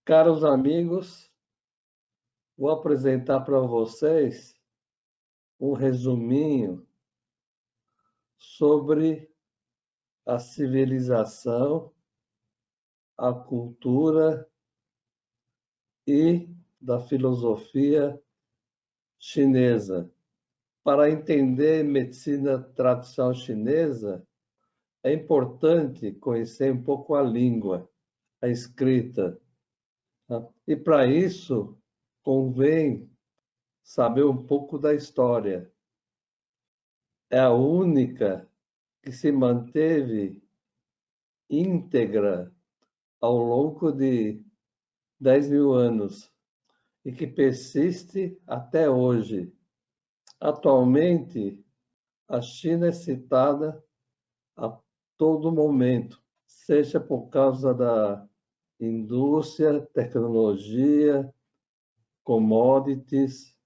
Caros amigos, vou apresentar para vocês um resuminho sobre a civilização, a cultura e da filosofia chinesa. Para entender medicina tradicional chinesa, é importante conhecer um pouco a língua, a escrita. E para isso, convém saber um pouco da história. É a única que se manteve íntegra ao longo de 10 mil anos e que persiste até hoje. Atualmente, a China é citada a todo momento, seja por causa da indústria, tecnologia, commodities,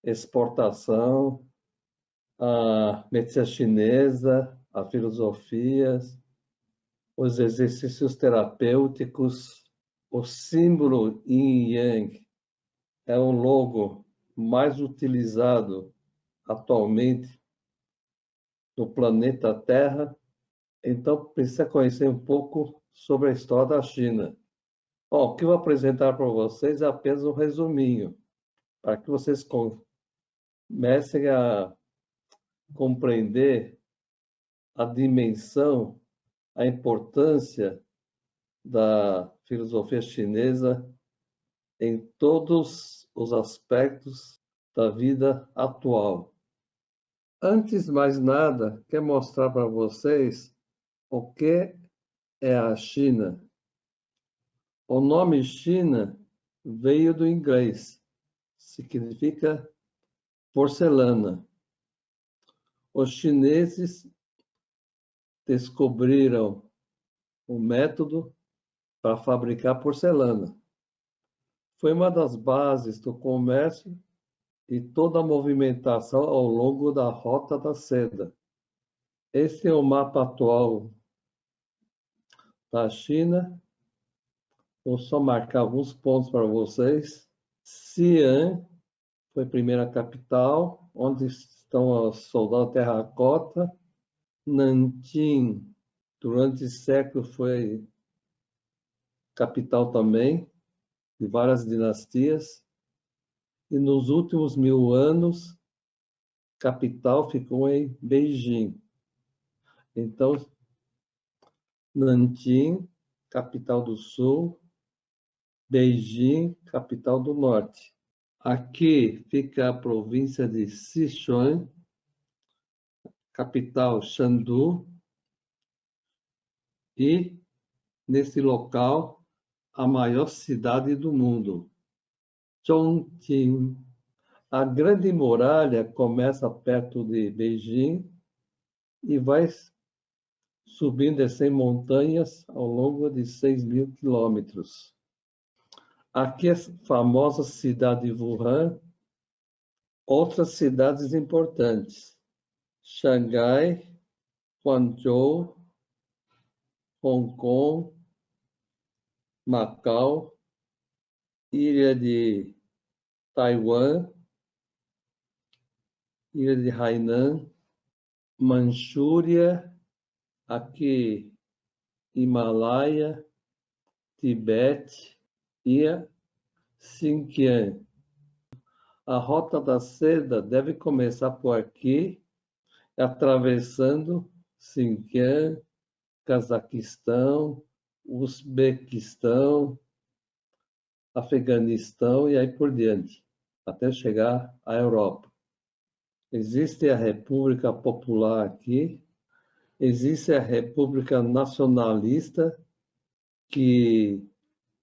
exportação, a medicina chinesa, a filosofia, os exercícios terapêuticos, o símbolo Yin Yang é o logo mais utilizado atualmente no planeta Terra. Então, precisa conhecer um pouco sobre a história da China. Bom, o que eu vou apresentar para vocês é apenas um resuminho, para que vocês comecem a compreender a dimensão, a importância da filosofia chinesa em todos os aspectos da vida atual. Antes de mais nada, quero mostrar para vocês o que é a China. O nome China veio do inglês, significa porcelana. Os chineses descobriram o método para fabricar porcelana. Foi uma das bases do comércio e toda a movimentação ao longo da Rota da Seda. Esse é o mapa atual da China. Vou só marcar alguns pontos para vocês. Xi'an foi a primeira capital, onde estão os soldados terracota. Nanjing, durante séculos, foi capital também de várias dinastias. E nos últimos 1000 anos, capital ficou em Beijing. Então, Nanjing, capital do sul, Beijing, capital do norte. Aqui fica a província de Sichuan, capital Chengdu, e nesse local a maior cidade do mundo, Chongqing. A Grande Muralha começa perto de Beijing e vai subindo e descendo montanhas ao longo de 6.000 quilômetros. Aqui é a famosa cidade de Wuhan, outras cidades importantes, Xangai, Guangzhou, Hong Kong, Macau, Ilha de Taiwan, Ilha de Hainan, Manchúria, aqui Himalaia, Tibete e Xinjiang. A Rota da Seda deve começar por aqui, atravessando Xinjiang, Cazaquistão, Uzbequistão, Afeganistão e aí por diante, até chegar à Europa. Existe a República Popular aqui, existe a República Nacionalista, que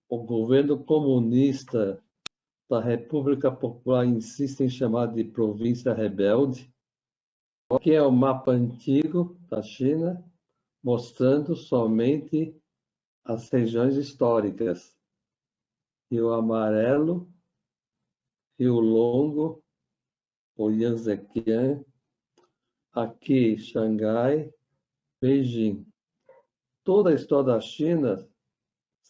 o governo comunista da República Popular insiste em chamar de província rebelde, que é o mapa antigo da China, mostrando somente as regiões históricas. Rio Amarelo, Rio Longo, o Yangtze, aqui Xangai, Beijing. Toda a história da China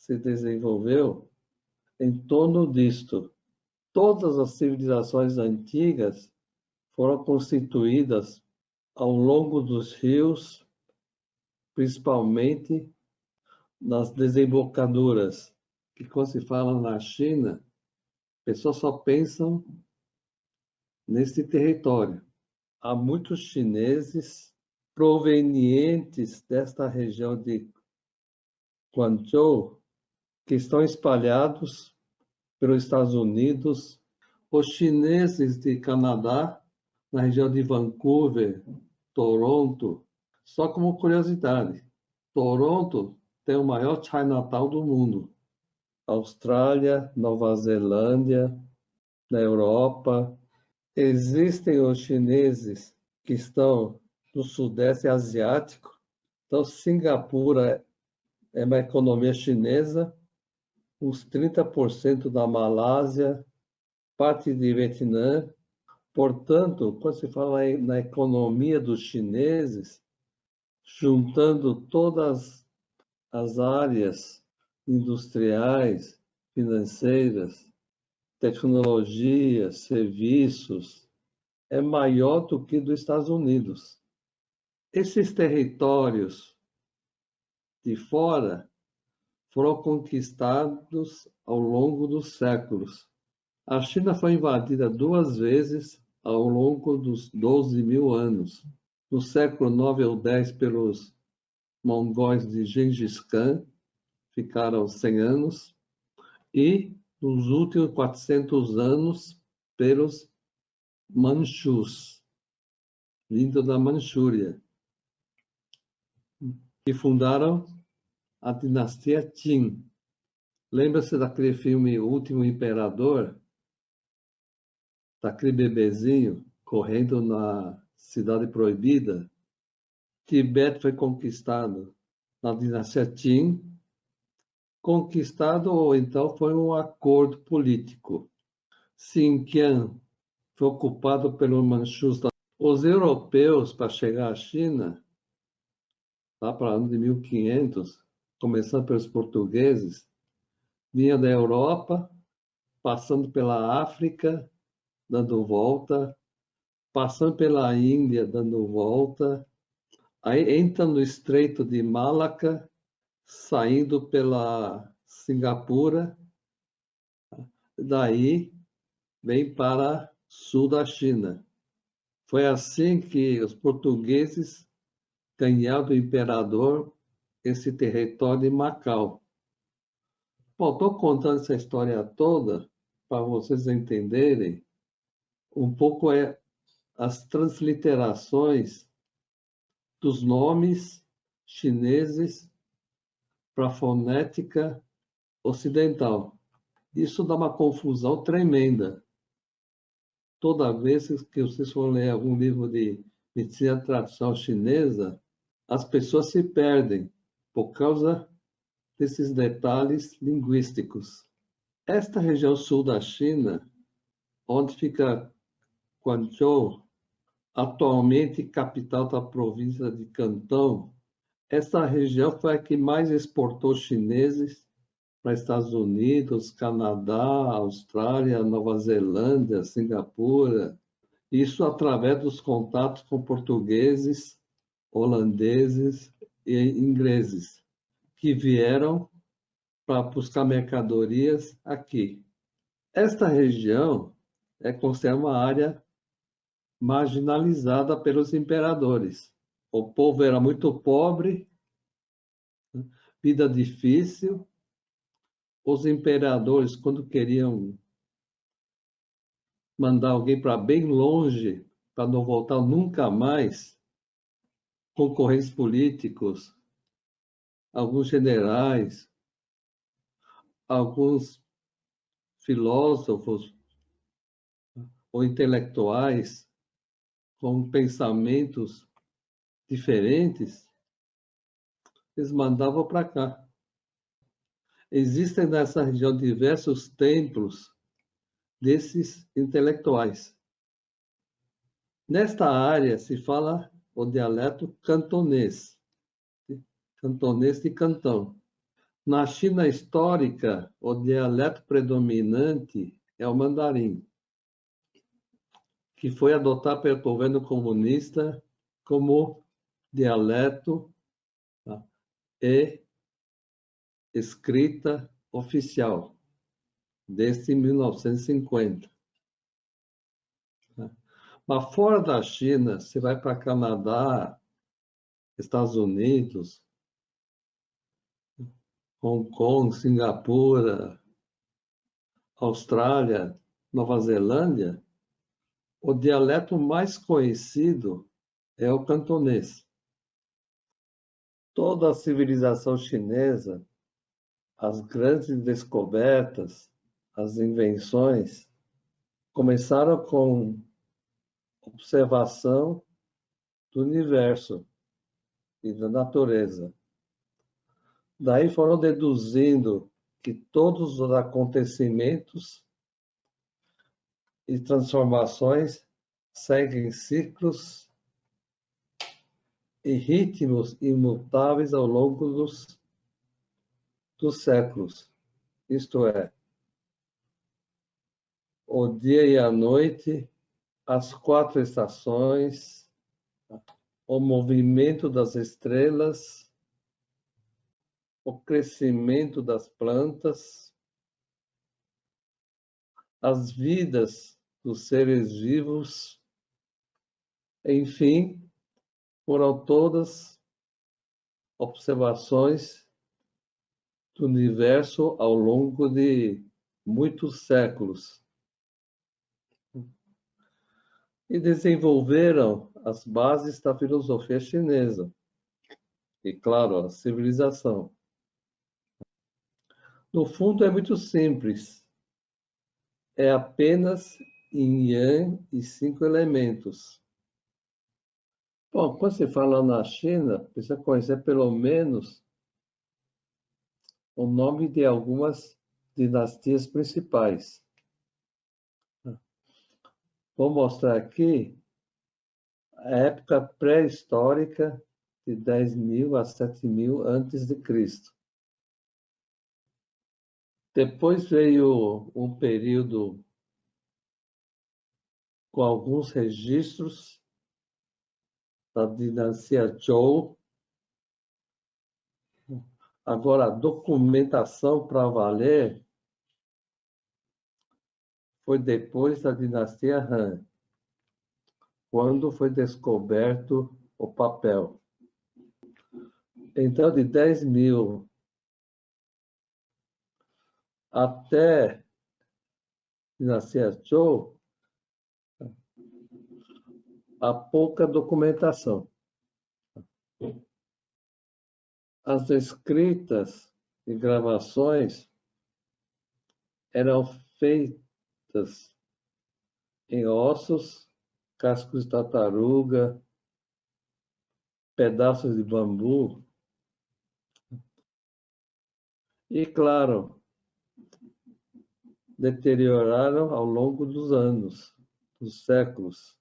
se desenvolveu em torno disto. Todas as civilizações antigas foram constituídas ao longo dos rios, principalmente nas desembocaduras, que quando se fala na China, pessoas só pensam nesse território. Há muitos chineses provenientes desta região de Guangzhou que estão espalhados pelos Estados Unidos, os chineses de Canadá, na região de Vancouver, Toronto. Só como curiosidade, Toronto tem o maior Chinatown do mundo. Austrália, Nova Zelândia, na Europa. Existem os chineses que estão no Sudeste Asiático. Então, Singapura é uma economia chinesa, uns 30% da Malásia, parte de Vietnã. Portanto, quando se fala na economia dos chineses, juntando todas as áreas industriais, financeiras, tecnologia, serviços, é maior do que dos Estados Unidos. Esses territórios de fora foram conquistados ao longo dos séculos. A China foi invadida 2 vezes ao longo dos 12.000 anos. No século 9 ou 10 pelos mongóis de Gengis Khan, ficaram 100 anos, e nos últimos 400 anos pelos manchus, vindo da Manchúria, que fundaram a dinastia Qin. Lembra-se daquele filme O Último Imperador? Daquele bebezinho correndo na Cidade Proibida? Tibete foi conquistado na dinastia Qin, conquistado ou então foi um acordo político. Xinjiang foi ocupado pelos manchus. Os europeus, para chegar à China, lá para o ano de 1500, começando pelos portugueses, vinha da Europa, passando pela África, dando volta, passando pela Índia, dando volta, aí entra no Estreito de Malaca, saindo pela Singapura, daí vem para sul da China. Foi assim que os portugueses ganharam do imperador esse território de Macau. Bom, estou contando essa história toda para vocês entenderem um pouco as transliterações dos nomes chineses para a fonética ocidental. Isso dá uma confusão tremenda. Toda vez que vocês for ler algum livro de medicina tradicional chinesa, as pessoas se perdem por causa desses detalhes linguísticos. Esta região sul da China, onde fica Guangzhou, atualmente capital da província de Cantão, essa região foi a que mais exportou chineses para Estados Unidos, Canadá, Austrália, Nova Zelândia, Singapura. Isso através dos contatos com portugueses, holandeses e ingleses, que vieram para buscar mercadorias aqui. Esta região é considerada uma área marginalizada pelos imperadores. O povo era muito pobre, vida difícil. Os imperadores, quando queriam mandar alguém para bem longe, para não voltar nunca mais, concorrentes políticos, alguns generais, alguns filósofos ou intelectuais com pensamentos diferentes, eles mandavam para cá. Existem nessa região diversos templos desses intelectuais. Nesta área se fala o dialeto cantonês, cantonês de Cantão. Na China histórica, o dialeto predominante é o mandarim, que foi adotado pelo governo comunista como dialeto, tá, e escrita oficial, desde 1950. Tá? Mas fora da China, você vai para Canadá, Estados Unidos, Hong Kong, Singapura, Austrália, Nova Zelândia, o dialeto mais conhecido é o cantonês. Toda a civilização chinesa, as grandes descobertas, as invenções, começaram com observação do universo e da natureza. Daí foram deduzindo que todos os acontecimentos e transformações seguem ciclos e ritmos imutáveis ao longo dos séculos. Isto é, o dia e a noite, as 4 estações, o movimento das estrelas, o crescimento das plantas, as vidas dos seres vivos, enfim, foram todas observações do universo ao longo de muitos séculos. E desenvolveram as bases da filosofia chinesa e, claro, a civilização. No fundo, é muito simples. É apenas yin yang e 5 elementos. Bom, quando se fala na China, precisa conhecer pelo menos o nome de algumas dinastias principais. Vou mostrar aqui a época pré-histórica de 10.000 a 7.000 antes de Cristo. Depois veio um período com alguns registros da dinastia Zhou. Agora, a documentação para valer foi depois da dinastia Han, quando foi descoberto o papel. Então, de 10.000 até a dinastia Zhou, há pouca documentação. As escritas e gravações eram feitas em ossos, cascos de tartaruga, pedaços de bambu. E, claro, deterioraram ao longo dos anos, dos séculos.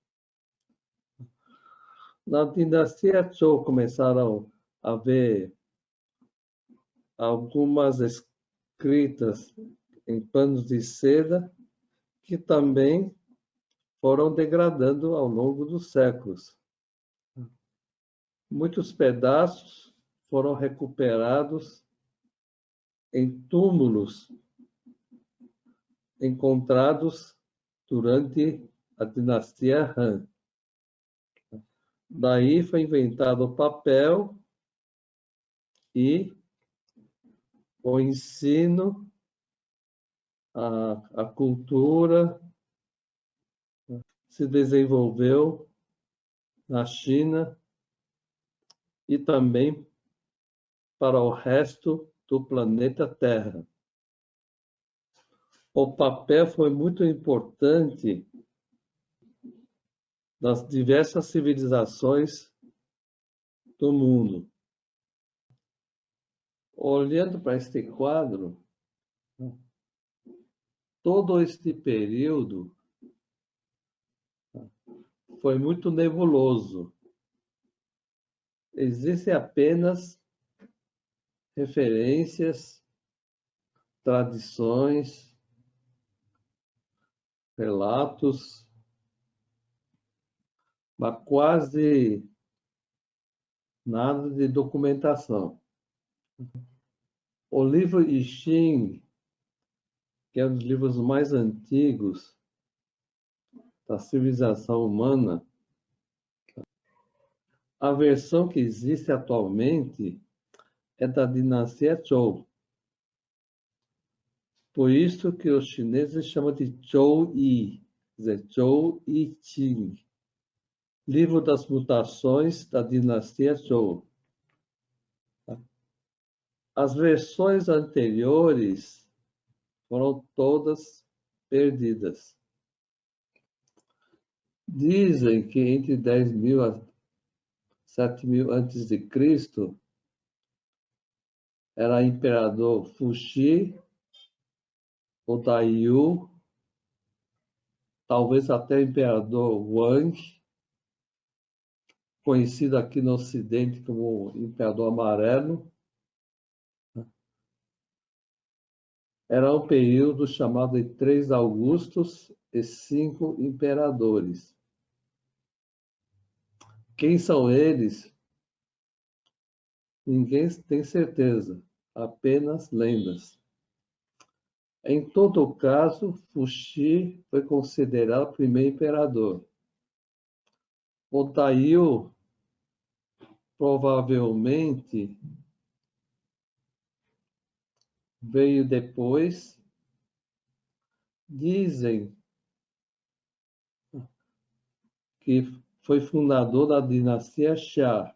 Na dinastia Zhou começaram a haver algumas escritas em panos de seda que também foram degradando ao longo dos séculos. Muitos pedaços foram recuperados em túmulos encontrados durante a dinastia Han. Daí foi inventado o papel e o ensino, a cultura se desenvolveu na China e também para o resto do planeta Terra. O papel foi muito importante nas diversas civilizações do mundo. Olhando para este quadro, todo este período foi muito nebuloso. Existem apenas referências, tradições, relatos, mas quase nada de documentação. O livro I Ching, que é um dos livros mais antigos da civilização humana, a versão que existe atualmente é da dinastia Zhou. Por isso que os chineses chamam de Zhou Yi, quer dizer, Zhou Yi Qing, livro das mutações da dinastia Zhou. As versões anteriores foram todas perdidas. Dizem que entre 10.000 a 7.000 antes de Cristo era imperador Fuxi, o Daiyu, talvez até imperador Wang, conhecido aqui no Ocidente como Imperador Amarelo. Era um período chamado de 3 Augustos e 5 Imperadores. Quem são eles? Ninguém tem certeza, apenas lendas. Em todo caso, Fuxi foi considerado o primeiro imperador. O Daiyu provavelmente veio depois. Dizem que foi fundador da dinastia Xia,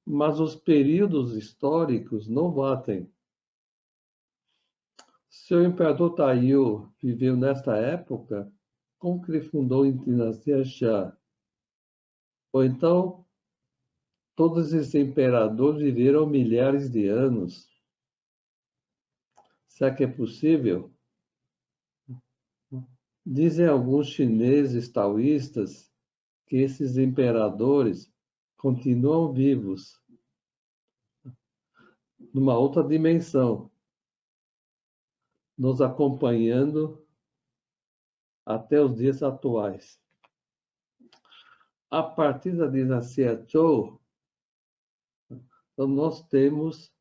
mas os períodos históricos não batem. Se o imperador Daiyu viveu nesta época, como que ele fundou a dinastia Xia? Ou então, todos esses imperadores viveram milhares de anos. Será que é possível? Dizem alguns chineses taoístas que esses imperadores continuam vivos, numa outra dimensão, nos acompanhando até os dias atuais. A partir da dinastia Zhou, então nós temos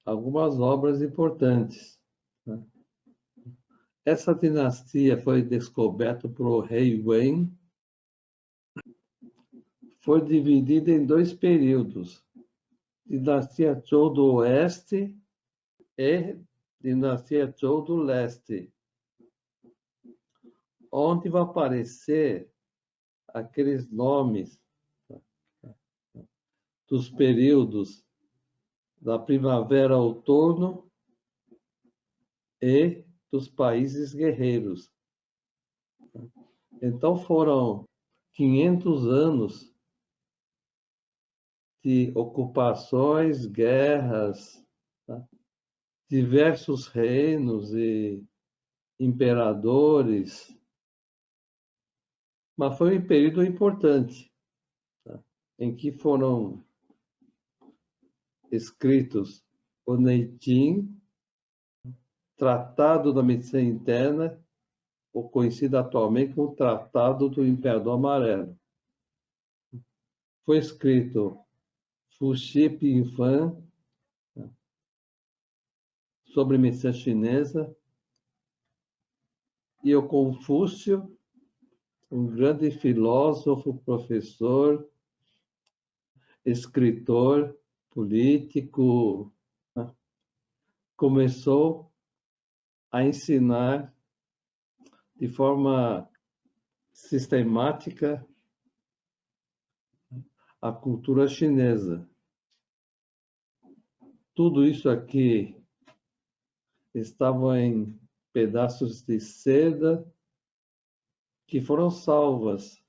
algumas obras importantes. Essa dinastia foi descoberta por rei Wen, foi dividida em 2 períodos: dinastia Zhou do Oeste e dinastia Zhou do Leste, onde vai aparecer aqueles nomes dos períodos da primavera, outono e dos países guerreiros. Então foram 500 anos de ocupações, guerras, tá? Diversos reinos e imperadores, mas foi um período importante, tá? Em que foram escritos o Neijing, Tratado da Medicina Interna, ou conhecido atualmente como Tratado do Imperador Amarelo. Foi escrito Fuxi Pinfan, sobre medicina chinesa, e o Confúcio, um grande filósofo, professor, escritor, político, começou a ensinar de forma sistemática a cultura chinesa. Tudo isso aqui estava em pedaços de seda que foram salvas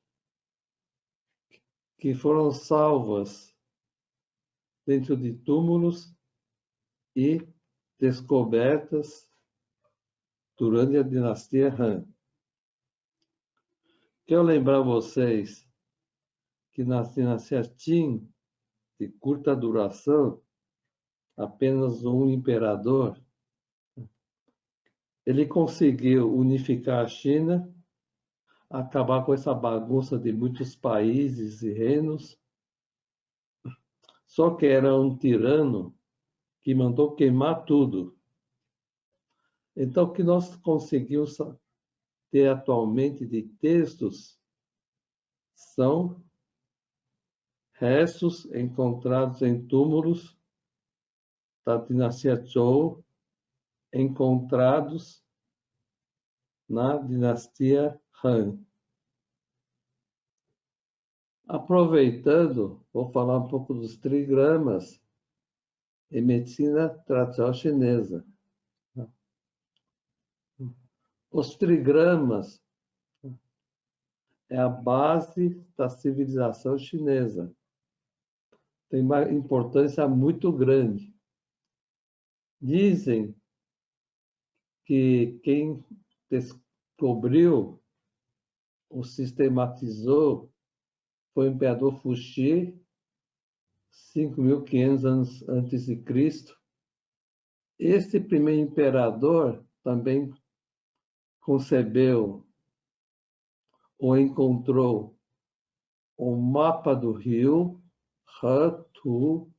dentro de túmulos e descobertas durante a dinastia Han. Quero lembrar vocês que na dinastia Qin de curta duração, apenas um imperador, ele conseguiu unificar a China, acabar com essa bagunça de muitos países e reinos. Só que era um tirano que mandou queimar tudo. Então, o que nós conseguimos ter atualmente de textos são restos encontrados em túmulos da dinastia Zhou, encontrados na dinastia Han. Aproveitando, vou falar um pouco dos trigramas em medicina tradicional chinesa. Os trigramas é a base da civilização chinesa. Tem uma importância muito grande. Dizem que quem descobriu ou sistematizou foi o imperador Fuxi, 5.500 anos antes de Cristo. Este primeiro imperador também concebeu ou encontrou o mapa do rio He-Tu.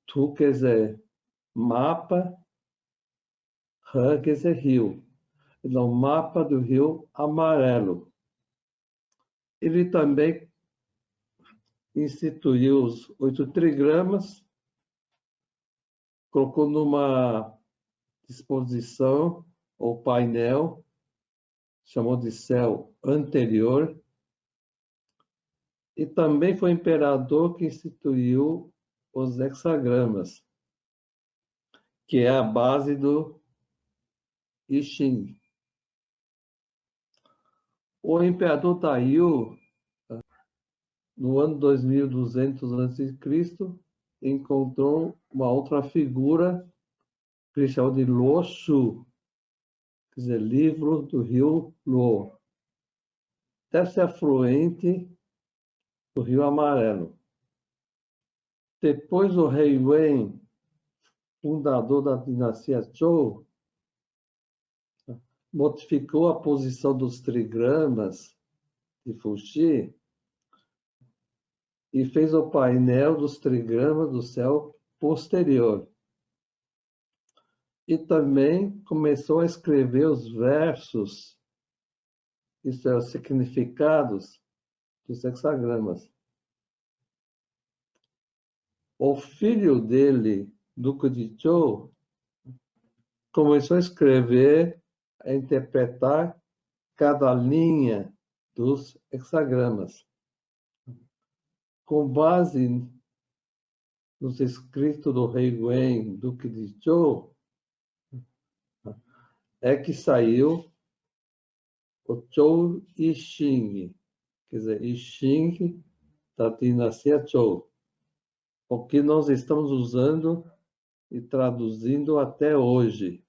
Tu quer dizer mapa, He quer dizer rio. Então, mapa do rio Amarelo. Ele também instituiu os 8 trigramas, colocou numa disposição ou painel, chamou de céu anterior, e também foi o imperador que instituiu os hexagramas, que é a base do I Ching. O imperador Taiyu, no ano 2200 a.C., encontrou uma outra figura que ele chamou de Luo Shu, quer dizer, livro do rio Luo. Deve ser afluente do rio Amarelo. Depois o rei Wen, fundador da dinastia Zhou, modificou a posição dos trigramas de Fuxi e fez o painel dos trigramas do céu posterior. E também começou a escrever os versos, isso é, os significados dos hexagramas. O filho dele, Duque de Zhou, começou a escrever, a interpretar cada linha dos hexagramas. Com base nos escritos do rei Wen, Duque de Zhou, é que saiu o Zhou I Ching, quer dizer, I Ching da dinastia Zhou, o que nós estamos usando e traduzindo até hoje.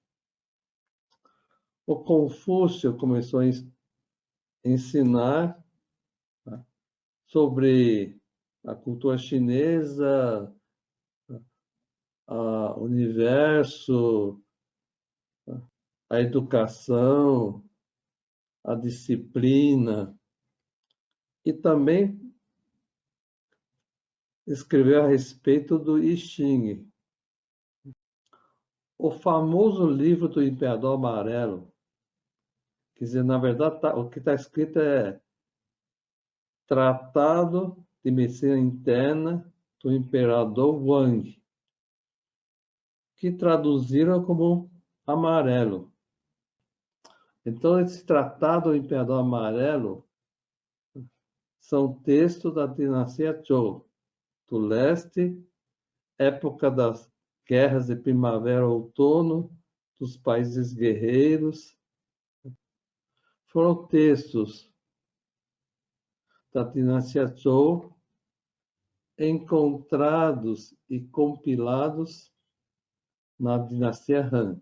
O Confúcio começou a ensinar sobre a cultura chinesa, o universo, a educação, a disciplina, e também escreveu a respeito do I Ching. O famoso livro do Imperador Amarelo, quer dizer, na verdade, o que está escrito é Tratado de Medicina Interna do Imperador Wang, que traduziram como Amarelo. Então, esse Tratado do Imperador Amarelo são textos da dinastia Zhou, do leste, época das guerras de primavera-outono, dos países guerreiros. Foram textos da dinastia Zhou encontrados e compilados na dinastia Han.